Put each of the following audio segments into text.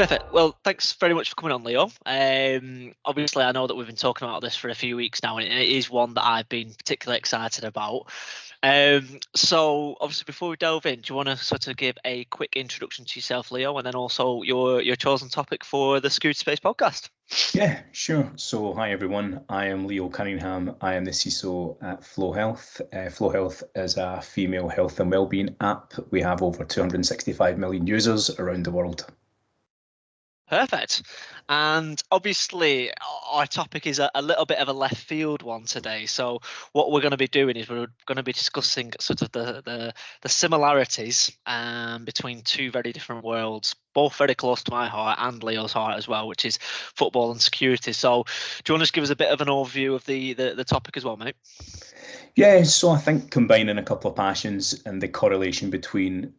Perfect. Well, thanks very much for coming on, Leo. Obviously, I know that we've been talking about this for a few weeks now, and it is one that I've been particularly excited about. So, obviously, before we delve in, do you want to sort of give a quick introduction to yourself, Leo, and then also your chosen topic for the Security Space podcast? Yeah, sure. So, hi everyone. I am Leo Cunningham. I am the CISO at Flow Health. Flow Health is a female health and wellbeing app. We have over 265 million users around the world. Perfect. And obviously, our topic is a little bit of a left field one today. So what we're going to be doing is we're going to be discussing sort of the similarities between two very different worlds, both very close to my heart and Leo's heart as well, which is football and security. So do you want to just give us a bit of an overview of the topic as well, mate? Yeah, so I think combining a couple of passions and the correlation between,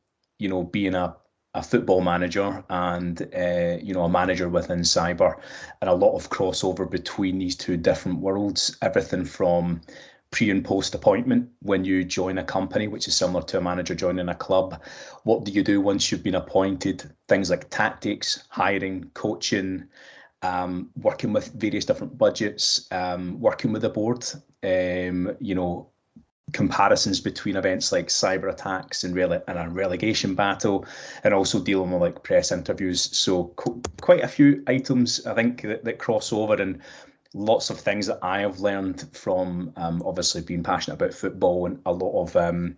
being a football manager and a manager within cyber, and a lot of crossover between these two different worlds. Everything from pre and post appointment when you join a company, which is similar to a manager joining a club. What do you do once you've been appointed? Things like tactics, hiring, coaching, working with various different budgets, working with the board. Comparisons between events like cyber attacks and a relegation battle, and also dealing with like press interviews. So quite a few items I think that cross over, and lots of things that I have learned from obviously being passionate about football, and a lot of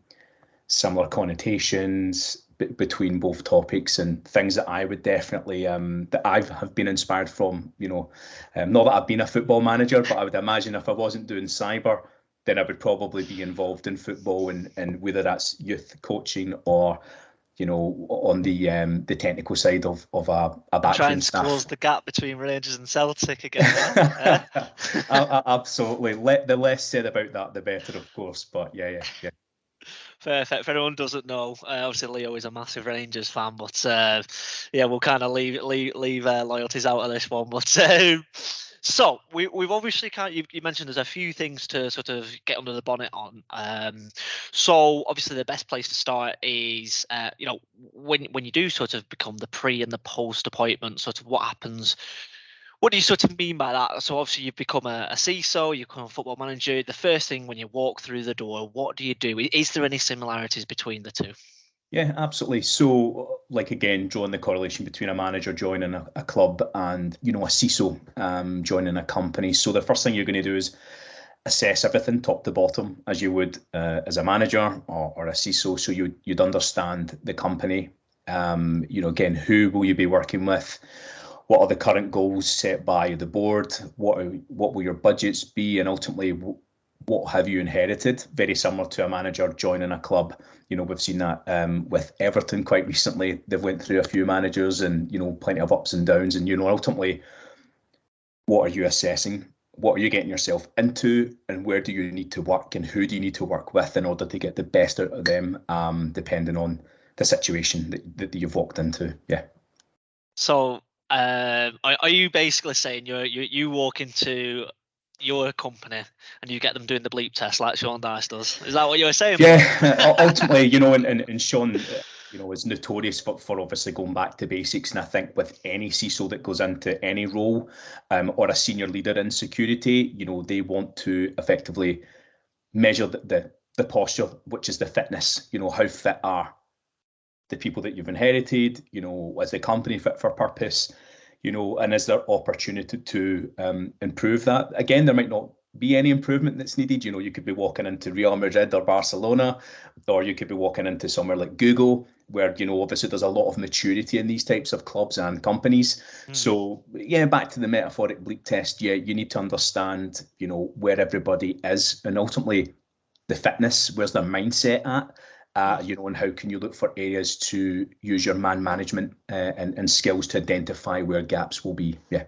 similar connotations between both topics, and things that I would definitely that I have been inspired from. Not that I've been a football manager, but I would imagine if I wasn't doing cyber, then I would probably be involved in football, and whether that's youth coaching or on the technical side of a backroom Trying to staff. close the gap between Rangers and Celtic again. Absolutely. The less said about that, the better, of course. But yeah. Perfect. If anyone doesn't know, obviously Leo is a massive Rangers fan, but yeah, we'll kind of leave loyalties out of this one. But so we've obviously you mentioned there's a few things to sort of get under the bonnet on. So obviously the best place to start is when you do sort of become the pre and the post appointment, sort of what happens. What do you sort of mean by that? So obviously you've become a CISO, you become a football manager. The first thing when you walk through the door, what do you do? Is there any similarities between the two? Yeah, absolutely. So, like again, drawing the correlation between a manager joining a club and a CISO joining a company. So the first thing you're going to do is assess everything top to bottom, as you would as a manager or a CISO. So you'd understand the company. Again, who will you be working with? What are the current goals set by the board? What will your budgets be? And ultimately, what have you inherited? Very similar to a manager joining a club. We've seen that with Everton quite recently. They've went through a few managers, and plenty of ups and downs. And ultimately, what are you assessing? What are you getting yourself into, and where do you need to work, and who do you need to work with in order to get the best out of them, depending on the situation that you've walked into. Yeah. So are you basically saying you walk into your company and you get them doing the bleep test like Sean Dice does? Is that what you were saying? Yeah, ultimately, and Sean, is notorious for obviously going back to basics. And I think with any CISO that goes into any role, or a senior leader in security, they want to effectively measure the posture, which is the fitness. How fit are the people that you've inherited? Is the company fit for purpose? And is there opportunity to improve that? Again, there might not be any improvement that's needed. You could be walking into Real Madrid or Barcelona, or you could be walking into somewhere like Google, where obviously there's a lot of maturity in these types of clubs and companies. So yeah, back to the metaphoric bleep test. Yeah, you need to understand where everybody is, and ultimately the fitness, where's their mindset at. And how can you look for areas to use your man management and skills to identify where gaps will be? Yeah.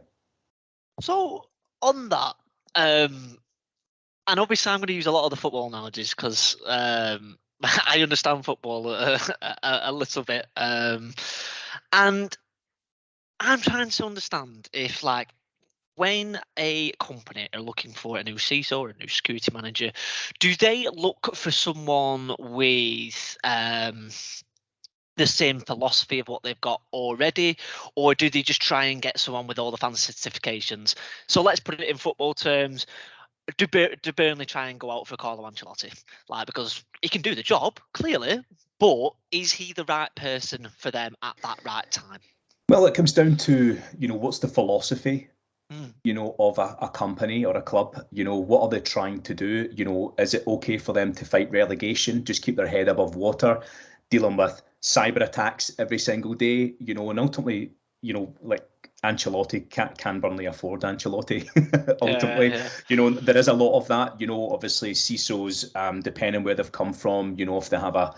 So on that, and obviously I'm going to use a lot of the football analogies because I understand football a little bit, and I'm trying to understand if when a company are looking for a new CISO or a new security manager, do they look for someone with the same philosophy of what they've got already, or do they just try and get someone with all the fancy certifications? So let's put it in football terms. Do Burnley try and go out for Carlo Ancelotti? Like, because he can do the job, clearly, but is he the right person for them at that right time? Well, it comes down to, what's the philosophy, of a company or a club? What are they trying to do? Is it okay for them to fight relegation, just keep their head above water, dealing with cyber attacks every single day, and ultimately, like Ancelotti, can Burnley afford Ancelotti? Ultimately, there is a lot of that. Obviously CISOs, depending where they've come from, if they have a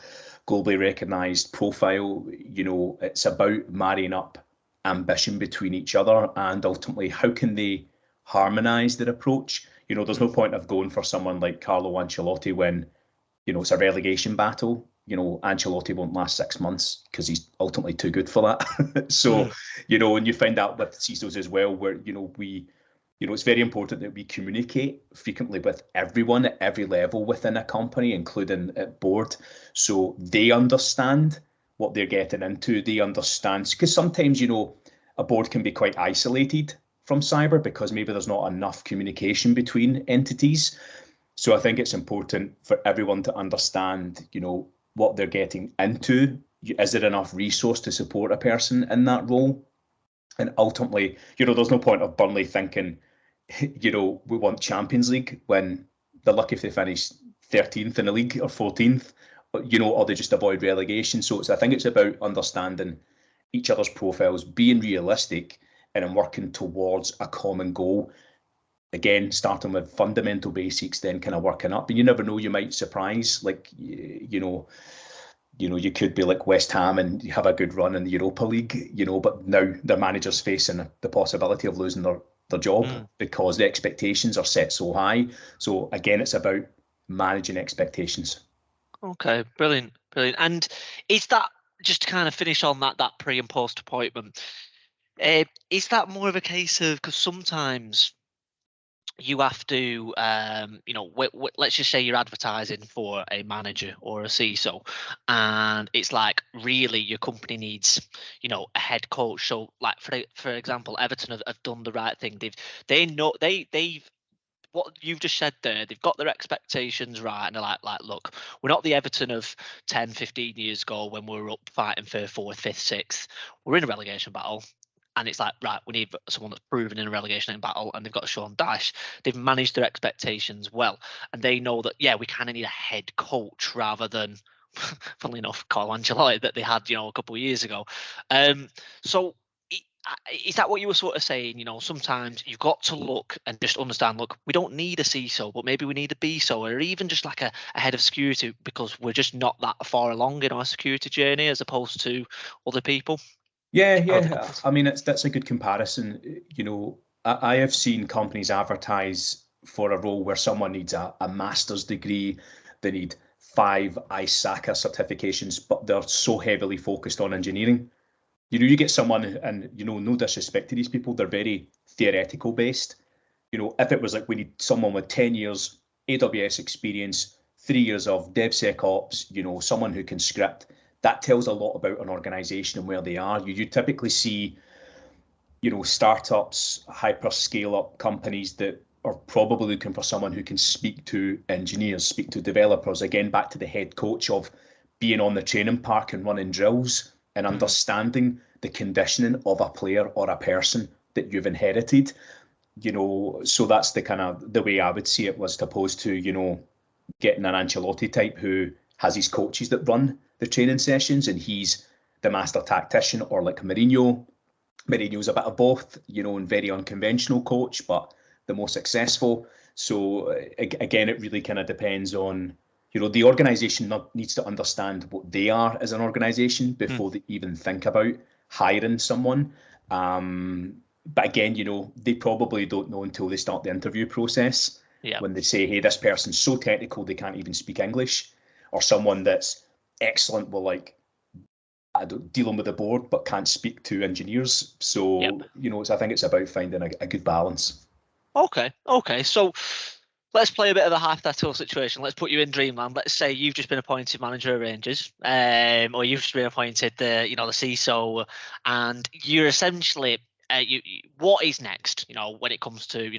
globally recognized profile, it's about marrying up ambition between each other and ultimately how can they harmonize their approach. There's no point of going for someone like Carlo Ancelotti when it's a relegation battle. Ancelotti won't last 6 months because he's ultimately too good for that. So, and you find out with CISOs as well, where, it's very important that we communicate frequently with everyone at every level within a company, including at board, so they understand what they're getting into. They understand, because sometimes, a board can be quite isolated from cyber because maybe there's not enough communication between entities. So I think it's important for everyone to understand, what they're getting into. Is there enough resource to support a person in that role? And ultimately, there's no point of Burnley thinking, we want Champions League when they're lucky if they finish 13th in the league or 14th, or they just avoid relegation. So I think it's about understanding each other's profiles, being realistic, and then working towards a common goal. Again, starting with fundamental basics, then kind of working up. And you never know, you might surprise, like, you could be like West Ham and you have a good run in the Europa League, but now their manager's facing the possibility of losing their job because the expectations are set so high. So again, it's about managing expectations. Okay, brilliant. And is that, just to kind of finish on that pre and post appointment, is that more of a case of, because sometimes you have to, let's just say you're advertising for a manager or a CISO, and it's like, really your company needs, a head coach. So, like, for example, Everton have done the right thing. They've what you've just said there, they've got their expectations right, and they're like, look, we're not the Everton of 10, 15 years ago when we were up fighting for fourth, fifth, sixth. We're in a relegation battle. And it's like, right, we need someone that's proven in a relegation battle, and they've got Sean Dash. They've managed their expectations well, and they know that, yeah, we kind of need a head coach rather than, funnily enough, Carlo Ancelotti that they had, a couple of years ago. So is that what you were sort of saying? Sometimes you've got to look and just understand, look, we don't need a CISO, but maybe we need a BISO, or even just like a head of security, because we're just not that far along in our security journey as opposed to other people. Yeah. I mean, that's a good comparison. I have seen companies advertise for a role where someone needs a master's degree, they need 5 ISACA certifications, but they're so heavily focused on engineering. You get someone, and no disrespect to these people, they're very theoretical based. If it was like, we need someone with 10 years AWS experience, 3 years of DevSecOps, someone who can script, that tells a lot about an organization and where they are. You typically see, startups, hyper scale up companies that are probably looking for someone who can speak to engineers, speak to developers. Again, back to the head coach of being on the training park and running drills and understanding the conditioning of a player or a person that you've inherited. So that's the kind of the way I would see it, was opposed to, getting an Ancelotti type who has his coaches that run the training sessions and he's the master tactician, or like Mourinho. Mourinho's a bit of both, and very unconventional coach, but the most successful. So again, it really kind of depends on, the organisation needs to understand what they are as an organisation before they even think about hiring someone. But again, they probably don't know until they start the interview process. Yeah. When they say, hey, this person's so technical they can't even speak English, or someone that's excellent with, like, dealing with the board but can't speak to engineers. So, I think it's about finding a good balance. Okay. So let's play a bit of a hypothetical situation. Let's put you in Dreamland. Let's say you've just been appointed manager of Rangers, or you've just been appointed the CISO, and you're essentially what is next? When it comes to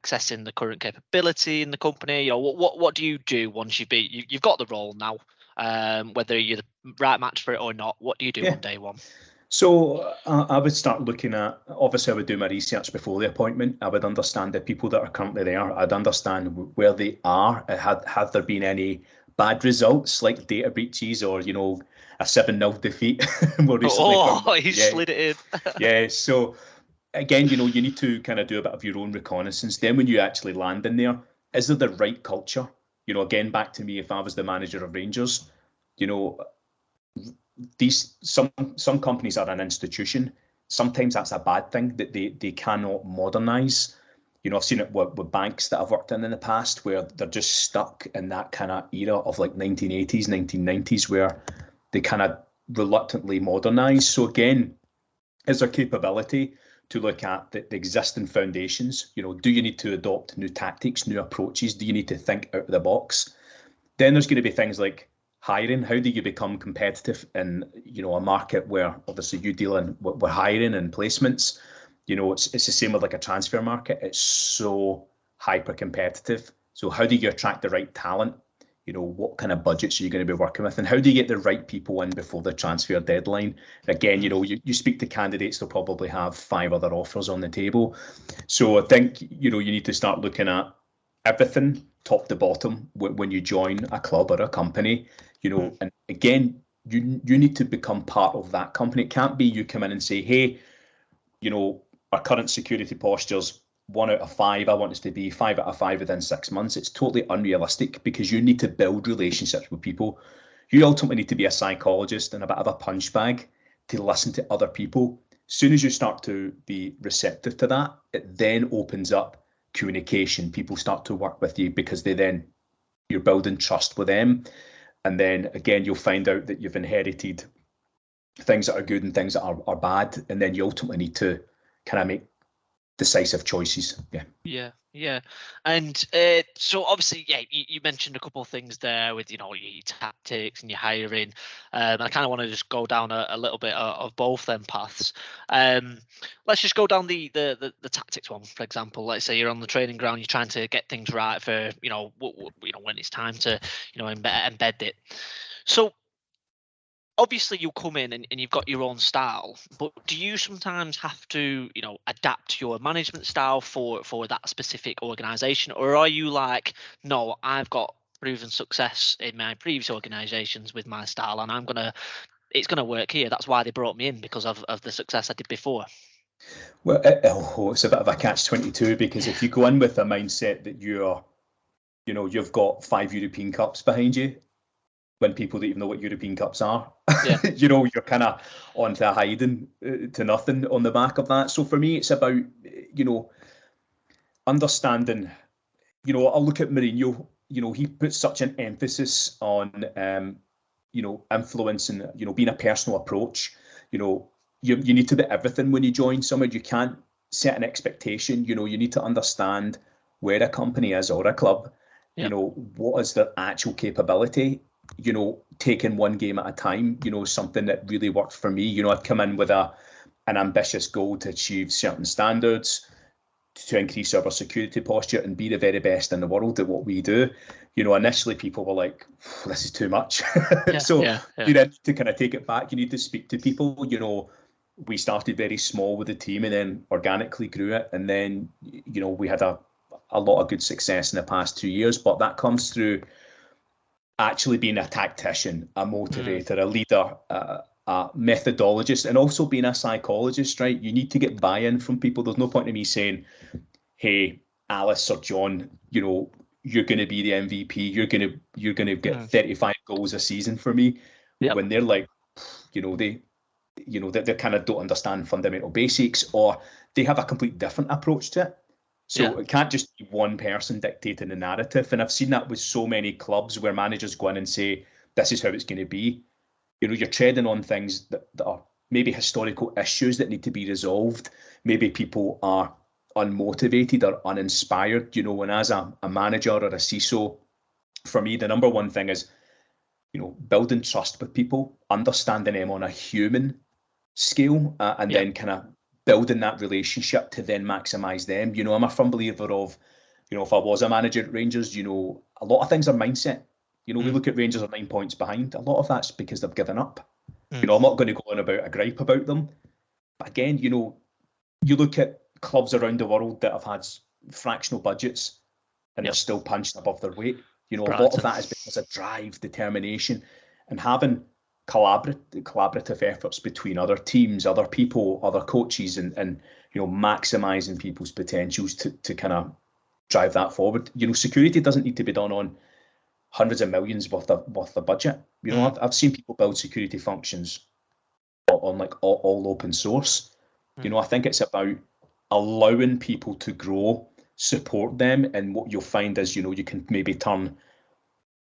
accessing the current capability in the company. What do you do once you've got the role now? Whether you're the right match for it or not, what do you do on day one? So I would start looking at, obviously I would do my research before the appointment. I would understand the people that are currently there. I'd understand where they are. Had there been any bad results like data breaches or, a 7-0 defeat more recently? He slid it in. Yeah, so again, you need to kind of do a bit of your own reconnaissance. Then when you actually land in there, is there the right culture? Again, back to me, if I was the manager of Rangers, some companies are an institution. Sometimes that's a bad thing, that they cannot modernize. I've seen it with banks that I've worked in the past where they're just stuck in that kind of era of like 1980s, 1990s, where they kind of reluctantly modernize. So again, is there capability to look at the existing foundations? Do you need to adopt new tactics, new approaches? Do you need to think out of the box? Then there's going to be things like hiring. How do you become competitive in a market where obviously you deal in with hiring and placements? It's the same with like a transfer market. It's so hyper competitive. So how do you attract the right talent? What kind of budgets are you going to be working with, and how do you get the right people in before the transfer deadline? Again, you speak to candidates, they'll probably have 5 other offers on the table. So I think you need to start looking at everything top to bottom when you join a club or a company. And again, you need to become part of that company. It can't be you come in and say, hey, our current security posture's 1 out of 5. I want us to be 5 out of 5 within 6 months. It's totally unrealistic because you need to build relationships with people. You ultimately need to be a psychologist and a bit of a punch bag to listen to other people. As soon as you start to be receptive to that, it then opens up communication. People start to work with you because you're building trust with them. And then again, you'll find out that you've inherited things that are good and things that are bad. And then you ultimately need to kind of make decisive choices. Yeah. And so obviously, you mentioned a couple of things there with your tactics and your hiring. I kind of want to just go down a little bit of both them paths. Let's just go down the tactics one, for example. Let's say you're on the training ground, you're trying to get things right for when it's time to embed it. So obviously you come in and you've got your own style, but do you sometimes have to adapt your management style for that specific organization, or are you like, no, I've got proven success in my previous organizations with my style and it's gonna work here? That's why they brought me in, because of the success I did before. Well, it's a bit of a catch-22, because if you go in with a mindset that you've got 5 European Cups behind you, when people don't even know what European Cups are, you're kind of on to hiding to nothing on the back of that. So for me, it's about, understanding, I'll look at Mourinho, he puts such an emphasis on, influence and, being a personal approach. You need to be everything when you join somewhere. You can't set an expectation. You need to understand where a company is or a club, what is their actual capability. Taking one game at a time, something that really worked for me. I'd come in with an ambitious goal to achieve certain standards, to increase our security posture and be the very best in the world at what we do. Initially people were like, this is too much. You need to kind of take it back. You need to speak to people. We started very small with the team and then organically grew it. And then, we had a lot of good success in the past 2 years, but that comes through actually being a tactician, a motivator, a leader, a methodologist, and also being a psychologist, right? You need to get buy-in from people. There's no point in me saying, hey, Alice or John, you're going to be the MVP. You're going to get 35 goals a season for me. When they're like, they kind of don't understand fundamental basics, or they have a complete different approach to it. So it can't just be one person dictating the narrative. And I've seen that with so many clubs where managers go in and say, this is how it's going to be. You're treading on things that are maybe historical issues that need to be resolved. Maybe people are unmotivated or uninspired, you know. And as a manager or a CISO, for me, the number one thing is, you know, building trust with people, understanding them on a human scale, and then kind of building that relationship to then maximize them. You know, I'm a firm believer of, you know, if I was a manager at Rangers, you know, a lot of things are mindset. You know, we look at Rangers are 9 points behind. A lot of that's because they've given up. You know, I'm not going to go on about a gripe about them. But again, you know, you look at clubs around the world that have had fractional budgets and they're still punching above their weight. You know, a lot of that is because of drive, determination, and having collaborative efforts between other teams, other people, other coaches, and you know, maximising people's potentials to kind of drive that forward. You know, security doesn't need to be done on hundreds of millions worth of budget. You know, I've seen people build security functions on like all open source. You know, I think it's about allowing people to grow, support them, and what you'll find is, you know, you can maybe turn,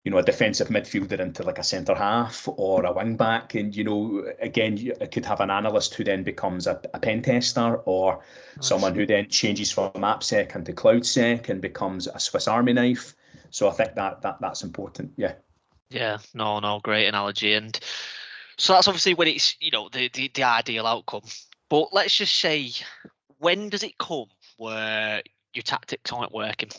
you know, a defensive midfielder into like a centre half or a wing back, and you know, again, it could have an analyst who then becomes a pen tester, or someone who then changes from AppSec into CloudSec and becomes a Swiss Army knife. So I think that's important. Yeah, no, great analogy. And so that's obviously when it's, you know, the ideal outcome. But let's just say, when does it come where your tactics aren't working,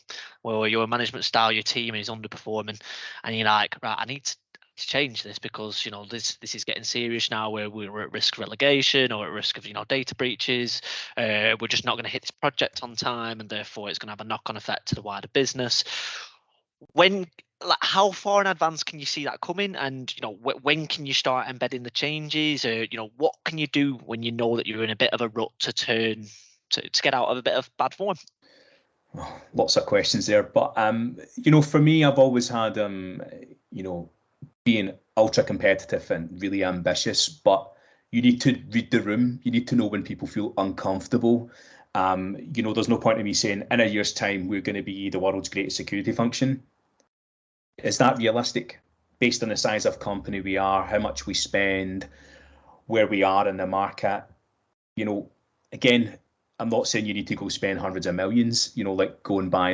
where your management style, your team is underperforming, and you're like, right, I need to change this because, you know, this is getting serious now, where we're at risk of relegation or at risk of, you know, data breaches. We're just not going to hit this project on time, and therefore it's going to have a knock-on effect to the wider business. When, like, how far in advance can you see that coming, and you know, when can you start embedding the changes, or you know, what can you do when you know that you're in a bit of a rut to turn to get out of a bit of bad form? Oh, lots of questions there, but you know, for me, I've always had you know, being ultra competitive and really ambitious, but you need to read the room. You need to know when people feel uncomfortable. You know, there's no point in me saying in a year's time we're going to be the world's greatest security function. Is that realistic? Based on the size of company we are, how much we spend, where we are in the market? You know, again, I'm not saying you need to go spend hundreds of millions. You know, like go and buy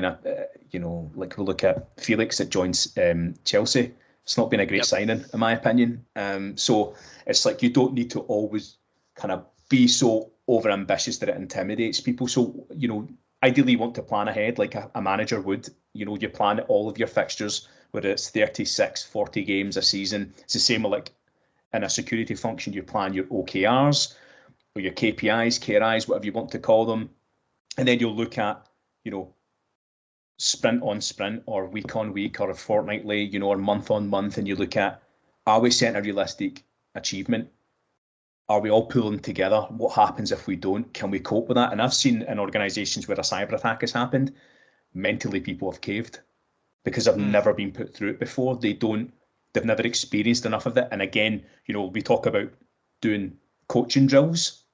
you know, like we'll look at Felix that joins Chelsea. It's not been a great signing, in my opinion. So it's like you don't need to always kind of be so over ambitious that it intimidates people. So, you know, ideally you want to plan ahead like a manager would. You know, you plan all of your fixtures, whether it's 36, 40 games a season. It's the same with like in a security function, you plan your OKRs or your KPIs, KRIs, whatever you want to call them. And then you'll look at, you know, sprint on sprint or week on week or fortnightly, you know, or month on month, and you look at, are we setting a realistic achievement? Are we all pulling together? What happens if we don't? Can we cope with that? And I've seen in organizations where a cyber attack has happened, mentally people have caved because they've never been put through it before. They've never experienced enough of it. And again, you know, we talk about doing coaching drills.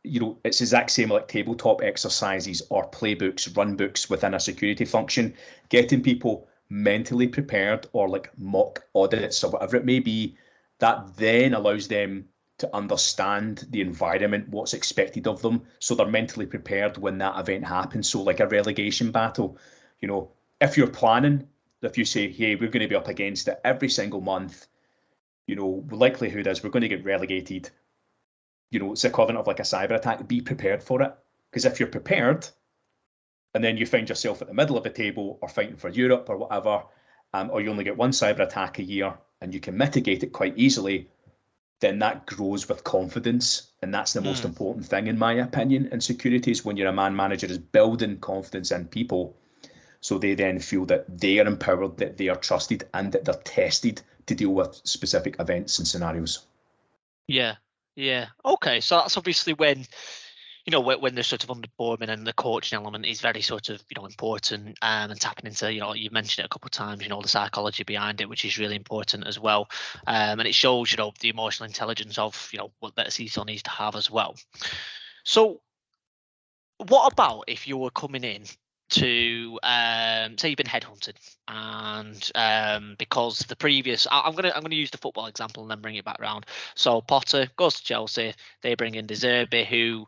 You know, it's the exact same like tabletop exercises or playbooks, run books within a security function, getting people mentally prepared, or like mock audits or whatever it may be, that then allows them to understand the environment, what's expected of them, so they're mentally prepared when that event happens. So like a relegation battle, you know, if you're planning, if you say, hey, we're going to be up against it every single month, you know, the likelihood is we're going to get relegated. You know, it's equivalent of like a cyber attack. Be prepared for it. Because if you're prepared and then you find yourself at the middle of the table or fighting for Europe or whatever, or you only get one cyber attack a year and you can mitigate it quite easily, then that grows with confidence. And that's the most important thing, in my opinion, in security, is when you're a man manager, is building confidence in people so they then feel that they are empowered, that they are trusted, and that they're tested to deal with specific events and scenarios. Yeah. Okay, so that's obviously when, you know, when they're sort of underperforming, and the coaching element is very sort of, you know, important, and tapping into, you know, you mentioned it a couple of times, you know, the psychology behind it, which is really important as well. And it shows, you know, the emotional intelligence of, you know, what that CISO needs to have as well. So what about if you were coming in to say you've been headhunted, and because the previous, I'm gonna use the football example and then bring it back around. So Potter goes to Chelsea, they bring in De Zerbi, who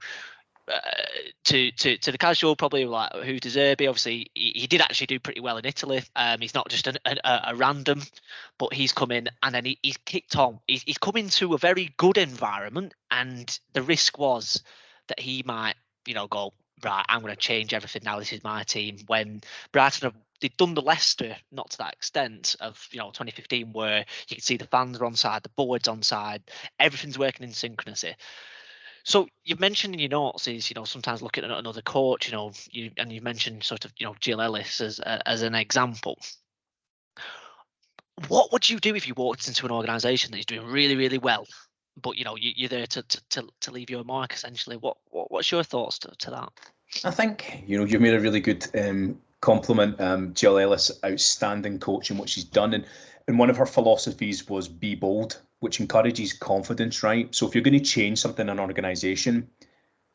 to the casual, probably like who deserve it. Obviously, he did actually do pretty well in Italy. He's not just a random, but he's come in and then he's kicked on. He's come into a very good environment, and the risk was that he might, go, right, I'm going to change everything now. This is my team. When Brighton they'd done the Leicester, not to that extent of 2015, where you can see the fans are on side, the board's on side, everything's working in synchronicity. So you've mentioned in your notes is sometimes looking at another coach, you've mentioned sort of Jill Ellis as an example. What would you do if you walked into an organisation that is doing really, really well, but you're there to leave your mark essentially? What's your thoughts to that? I think you've made a really good compliment. Jill Ellis, outstanding coach in what she's done, and one of her philosophies was be bold, which encourages confidence, right? So if you're going to change something in an organisation,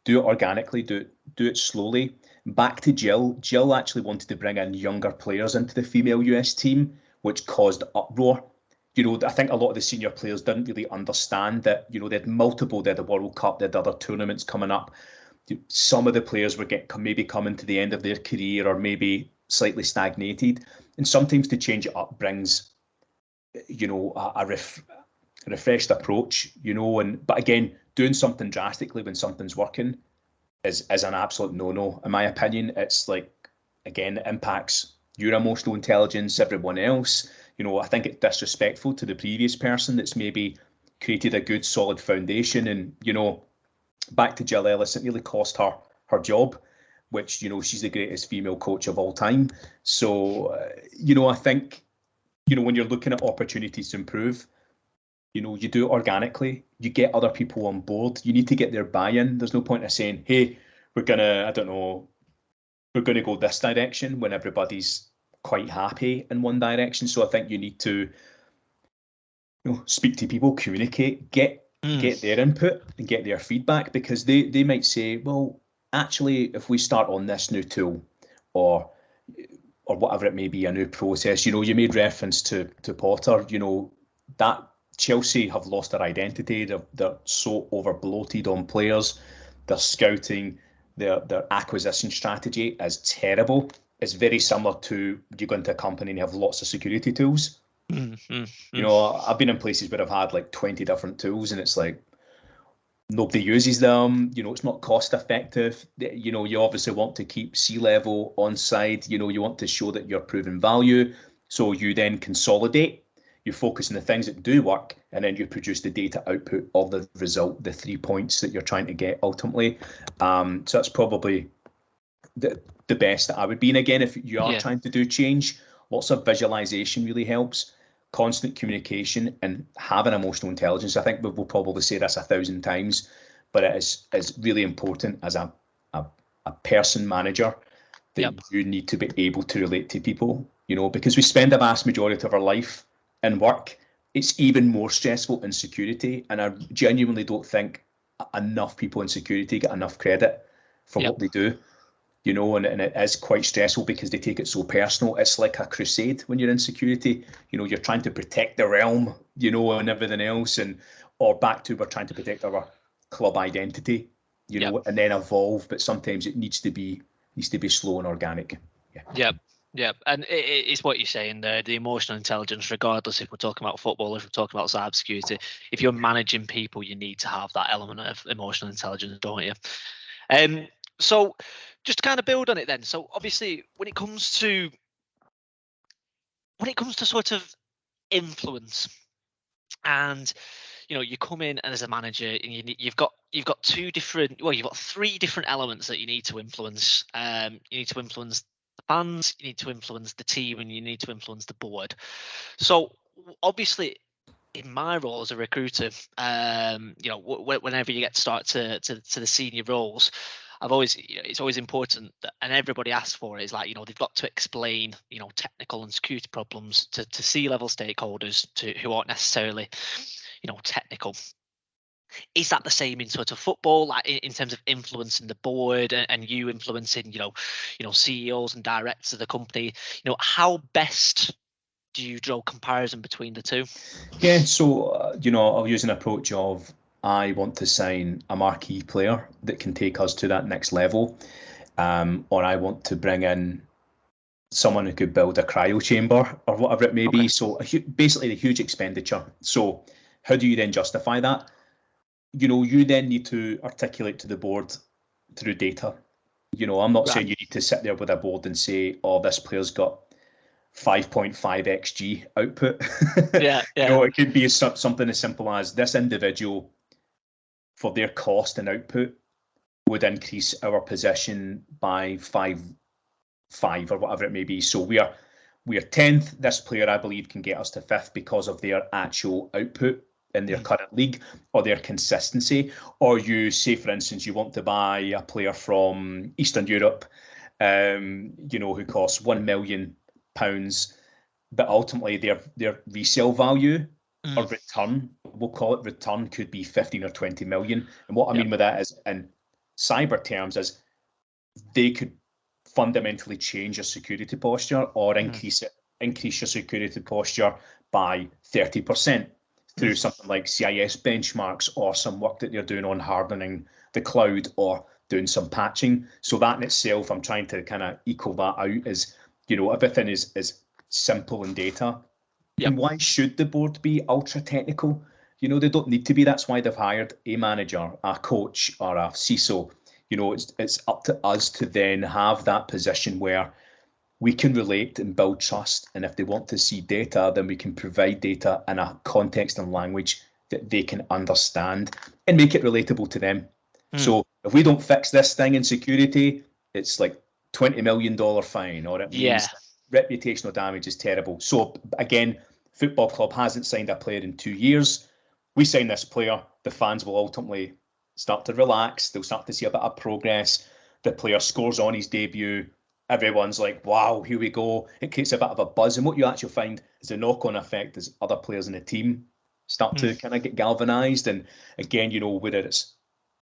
do it organically, do it slowly. Back to Jill. Jill actually wanted to bring in younger players into the female US team, which caused uproar. I think a lot of the senior players didn't really understand that, they had the World Cup, they had other tournaments coming up. Some of the players were maybe coming to the end of their career or maybe slightly stagnated. And sometimes to change it up brings, a refreshed approach, but again, doing something drastically when something's working is an absolute no-no. In my opinion, it's like, again, it impacts your emotional intelligence, everyone else. I think it's disrespectful to the previous person that's maybe created a good solid foundation. And, back to Jill Ellis, it nearly cost her job, which, she's the greatest female coach of all time. So, I think, when you're looking at opportunities to improve, you do it organically, you get other people on board, you need to get their buy-in. There's no point of saying, hey, we're going to go this direction when everybody's quite happy in one direction. So I think you need to speak to people, communicate, get their input and get their feedback, because they might say, well, actually, if we start on this new tool or whatever it may be, a new process, you made reference to Potter, that Chelsea have lost their identity. They're so over bloated on players. Their scouting, their acquisition strategy is terrible. It's very similar to you go into a company and you have lots of security tools. I've been in places where I've had like 20 different tools and it's like nobody uses them. It's not cost effective. You obviously want to keep C-level on side. You want to show that you're proving value. So you then consolidate. You focus on the things that do work, and then you produce the data output of the result, the 3 points that you're trying to get ultimately. So that's probably the best that I would be. And again, if you are trying to do change, lots of visualization really helps. Constant communication and having emotional intelligence. I think we'll probably say this 1,000 times, but it is really important as a person manager that you need to be able to relate to people, because we spend a vast majority of our life in work. It's even more stressful in security, and I genuinely don't think enough people in security get enough credit for what they do. And it is quite stressful because they take it so personal. It's like a crusade when you're in security. You're trying to protect the realm, and everything else, or back to we're trying to protect our club identity, and then evolve. But sometimes it needs to be slow and organic. Yeah, and it's what you're saying there, the emotional intelligence, regardless if we're talking about football, if we're talking about cybersecurity, if you're managing people, you need to have that element of emotional intelligence, don't you? So just to kind of build on it then. So obviously when it comes to sort of influence, and you come in as a manager and you've got three different elements that you need to influence. You need to influence the fans, you need to influence the team, and you need to influence the board. So obviously in my role as a recruiter, whenever you get to start to the senior roles, it's always important that, and everybody asks for it, is like, they've got to explain, technical and security problems to C-level stakeholders who aren't necessarily, technical. Is that the same in sort of football, like in terms of influencing the board and you influencing, CEOs and directors of the company? How best do you draw comparison between the two? Yeah, so I'll use an approach of I want to sign a marquee player that can take us to that next level, or I want to bring in someone who could build a cryo chamber or whatever it may be. So basically a huge expenditure. So how do you then justify that? You then need to articulate to the board through data. I'm not saying you need to sit there with a board and say, oh, this player's got 5.5 xg output. Yeah. It could be something as simple as this individual, for their cost and output, would increase our position by 5 or whatever it may be. So we are 10th. This player, I believe, can get us to 5th because of their actual output in their current league or their consistency. Or you say, for instance, you want to buy a player from Eastern Europe, who costs £1 million, but ultimately their resale value or return, we'll call it return, could be 15 or 20 million. And what I mean with that is, in cyber terms, is they could fundamentally change your security posture or increase your security posture by 30% through something like CIS benchmarks or some work that they're doing on hardening the cloud or doing some patching. So that in itself, I'm trying to kind of equal that out, is, everything is simple in data. And why should the board be ultra technical? They don't need to be. That's why they've hired a manager, a coach, or a CISO. It's up to us to then have that position where we can relate and build trust. And if they want to see data, then we can provide data in a context and language that they can understand and make it relatable to them. So if we don't fix this thing in security, it's like $20 million fine, or it means reputational damage is terrible. So again, football club hasn't signed a player in 2 years. We sign this player, the fans will ultimately start to relax. They'll start to see a bit of progress. The player scores on his debut. Everyone's like, wow, here we go. It creates a bit of a buzz. And what you actually find is the knock-on effect is other players in the team start to kind of get galvanized. And again, whether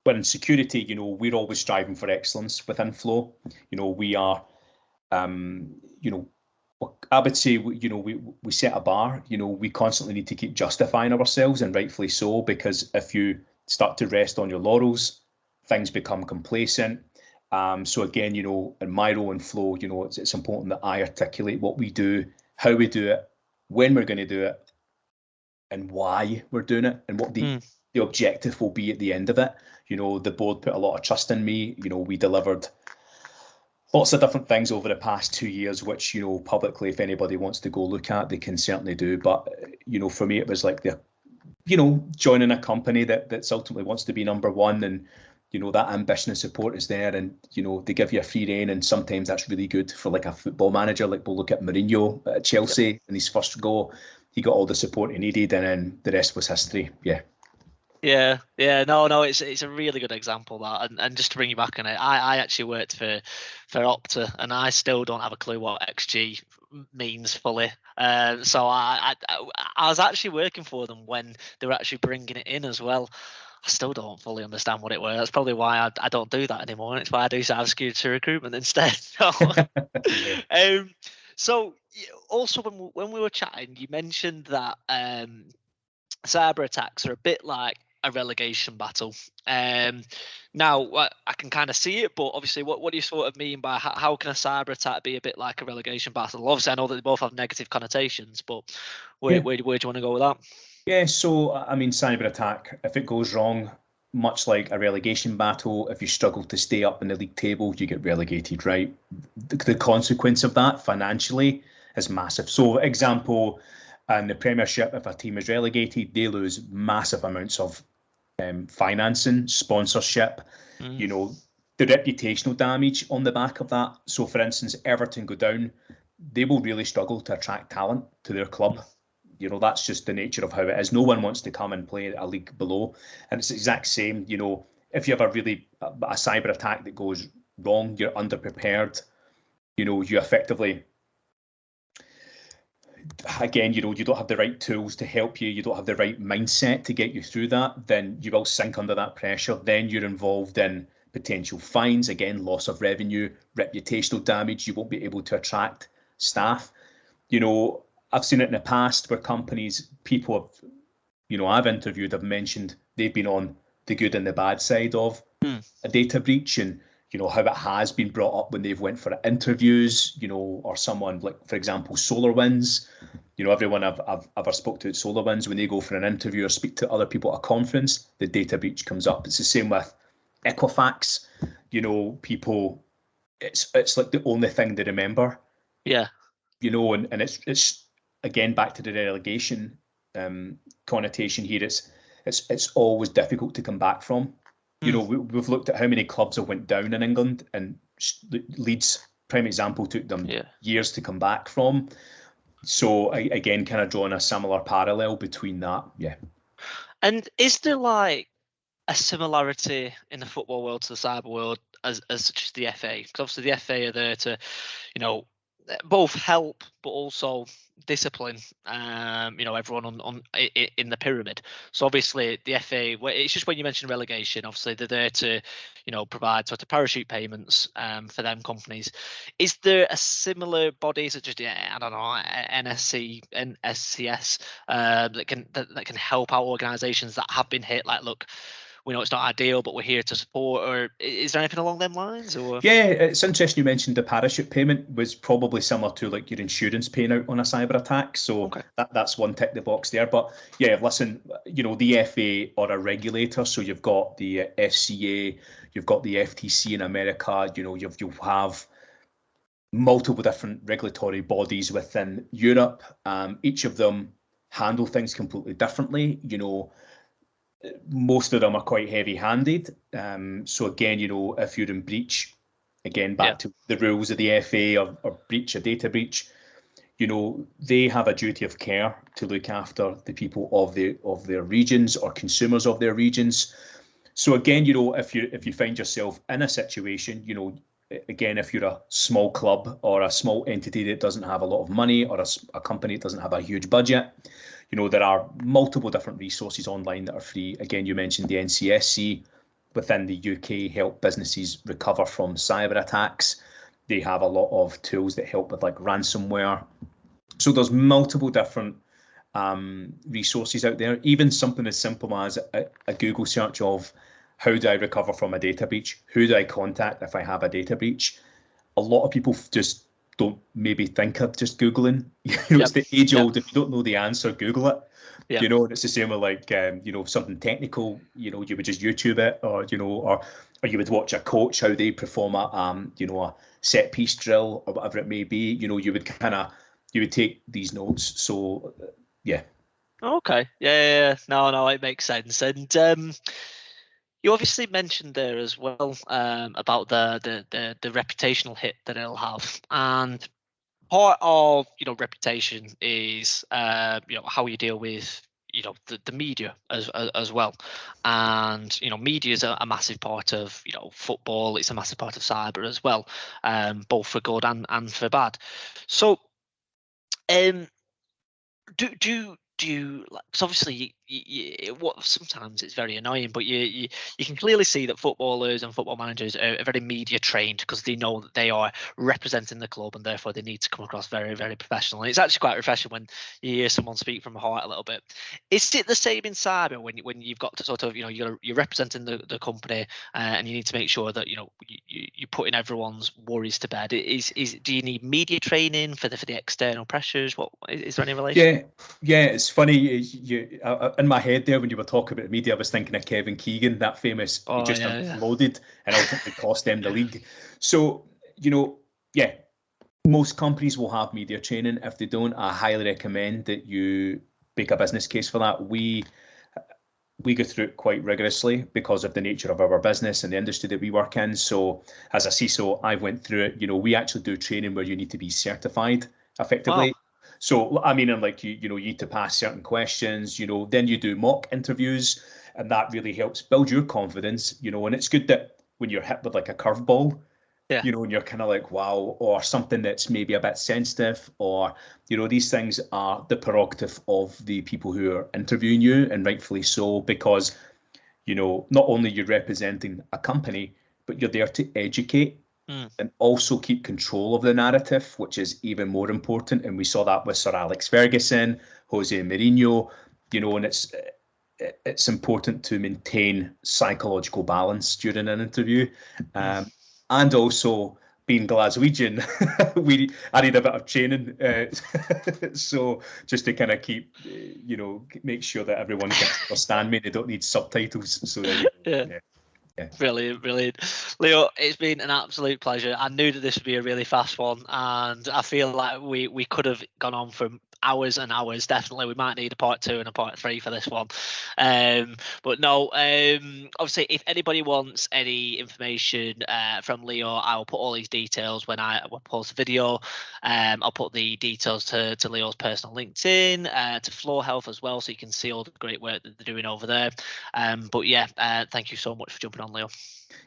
we're in security, we're always striving for excellence within Flow. We are, I would say, we set a bar. We constantly need to keep justifying ourselves, and rightfully so, because if you start to rest on your laurels, things become complacent. So again, in my role in Flow, it's important that I articulate what we do, how we do it, when we're going to do it, and why we're doing it, and what the objective will be at the end of it. The board put a lot of trust in me. We delivered lots of different things over the past 2 years, which, publicly, if anybody wants to go look at, they can certainly do. But, for me, it was like joining a company that's ultimately wants to be number one, and, that ambition and support is there, and, they give you a free rein, and sometimes that's really good for like a football manager. Like, we'll look at Mourinho at Chelsea in his first go. He got all the support he needed, and then the rest was history. Yeah, no, it's a really good example, that, and just to bring you back on it, I actually worked for Opta, and I still don't have a clue what XG means fully. So I was actually working for them when they were actually bringing it in as well. I still don't fully understand what it was. That's probably why I don't do that anymore. And it's why I do cybersecurity recruitment instead. So also when we were chatting, you mentioned that cyber attacks are a bit like a relegation battle. Now I can kind of see it, but obviously, what do you sort of mean by how can a cyber attack be a bit like a relegation battle? Obviously, I know that they both have negative connotations, but where do you want to go with that? Yeah, so I mean, cyber attack, if it goes wrong, much like a relegation battle, if you struggle to stay up in the league table, you get relegated, right? The consequence of that financially is massive. So, example, in the Premiership, if a team is relegated, they lose massive amounts of financing, sponsorship, the reputational damage on the back of that. So, for instance, Everton go down, they will really struggle to attract talent to their club. That's just the nature of how it is. No one wants to come and play a league below. And it's the exact same, if you have a cyber attack that goes wrong, you're underprepared, you effectively, again, you don't have the right tools to help you, you don't have the right mindset to get you through that, then you will sink under that pressure. Then you're involved in potential fines, again, loss of revenue, reputational damage. You won't be able to attract staff. I've seen it in the past where people have You know, I've mentioned they've been on the good and the bad side of a data breach, and you know how it has been brought up when they've went for interviews, you know, or someone like, for example, SolarWinds. You know, everyone I've ever spoke to at SolarWinds, when they go for an interview or speak to other people at a conference, the data breach comes up. It's the same with Equifax. You know, people, it's like the only thing they remember. Yeah. You know, and it's again back to the relegation connotation here. It's always difficult to come back from. You know, we've looked at how many clubs have went down in England, and Leeds, prime example, took them years to come back from. So again, kind of drawing a similar parallel between that. Yeah. And is there like a similarity in the football world to the cyber world as such as the FA? Because obviously the FA are there to, you know, both help but also discipline you know, everyone on in the pyramid. So obviously the FA, it's just when you mentioned relegation, obviously they're there to, you know, provide sort of parachute payments for them companies. Is there a similar body such as I don't know, NSC and SCS that can help out organizations that have been hit? Like, look, we know it's not ideal, but we're here to support. Or is there anything along them lines? Or yeah, it's interesting you mentioned the parachute payment was probably similar to like your insurance paying out on a cyber attack. So that's one tick the box there. But yeah, listen, you know, the FA are a regulator, so you've got the FCA, you've got the FTC in America. You know, you'll have multiple different regulatory bodies within Europe. Each of them handle things completely differently. You know, most of them are quite heavy-handed. So again, you know, if you're in breach, again back to the rules of the FA or breach, a data breach, you know, they have a duty of care to look after the people of their regions or consumers of their regions. So again, you know, if you find yourself in a situation, you know, again, if you're a small club or a small entity that doesn't have a lot of money, or a company that doesn't have a huge budget, you know, there are multiple different resources online that are free. Again, you mentioned the NCSC within the UK help businesses recover from cyber attacks. They have a lot of tools that help with like ransomware. So there's multiple different resources out there. Even something as simple as a Google search of how do I recover from a data breach? Who do I contact if I have a data breach? A lot of people just don't maybe think of just Googling. You know, it's the age old, if you don't know the answer, Google it. You know, and it's the same with like, you know, something technical, you know, you would just YouTube it, or, you know, or you would watch a coach, how they perform a, you know, a set piece drill or whatever it may be. You know, you would take these notes. So, yeah. Okay. Yeah. No, it makes sense. And you obviously mentioned there as well about the reputational hit that it'll have, and part of, you know, reputation is you know, how you deal with, you know, the media as well. And you know, media is a massive part of, you know, football. It's a massive part of cyber as well, both for good and for bad. So do you like, because obviously what sometimes it's very annoying, but you can clearly see that footballers and football managers are very media trained, because they know that they are representing the club and therefore they need to come across very, very professional. And it's actually quite refreshing when you hear someone speak from the heart a little bit. Is it the same in cyber when you've got to sort of, you know, you're representing the company and you need to make sure that, you know, you're putting everyone's worries to bed? Do you need media training for the external pressures? What is there any relation? Yeah, it's funny. In my head there, when you were talking about media, I was thinking of Kevin Keegan, that famous, he just imploded and ultimately cost them the league. So, you know, yeah, most companies will have media training. If they don't, I highly recommend that you make a business case for that. We go through it quite rigorously because of the nature of our business and the industry that we work in. So as a CISO, I went through it. You know, we actually do training where you need to be certified effectively. Wow. So, I mean, like, you know, you need to pass certain questions, you know, then you do mock interviews, and that really helps build your confidence, you know, and it's good that when you're hit with like a curveball, you know, and you're kind of like, wow, or something that's maybe a bit sensitive, or, you know, these things are the prerogative of the people who are interviewing you, and rightfully so, because, you know, not only you're representing a company, but you're there to educate and also keep control of the narrative, which is even more important. And we saw that with Sir Alex Ferguson, Jose Mourinho, you know, and it's important to maintain psychological balance during an interview, and also being Glaswegian, I need a bit of training, so just to kind of keep, make sure that everyone can understand me. They don't need subtitles. So there you go. Yeah. Brilliant. Leo, it's been an absolute pleasure. I knew that this would be a really fast one, and I feel like we could have gone on for hours and hours. Definitely, we might need a part 2 and a part 3 for this one. But no, obviously, if anybody wants any information from Leo, I will put all these details when I will post the video. I'll put the details to Leo's personal LinkedIn, to Floor Health as well, so you can see all the great work that they're doing over there. But yeah, thank you so much for jumping on, Leo.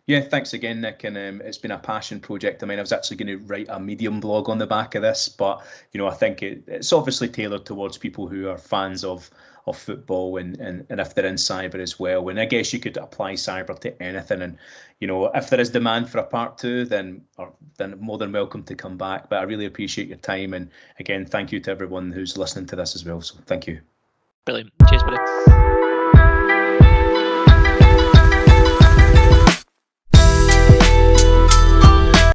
Yeah, thanks again, Nick. And it's been a passion project. I mean, I was actually going to write a Medium blog on the back of this, but I think it's obviously tailored towards people who are fans of football and if they're in cyber as well. And I guess you could apply cyber to anything. And if there is demand for a part 2, then more than welcome to come back. But I really appreciate your time. And again, thank you to everyone who's listening to this as well. So thank you. Brilliant. Cheers, buddy.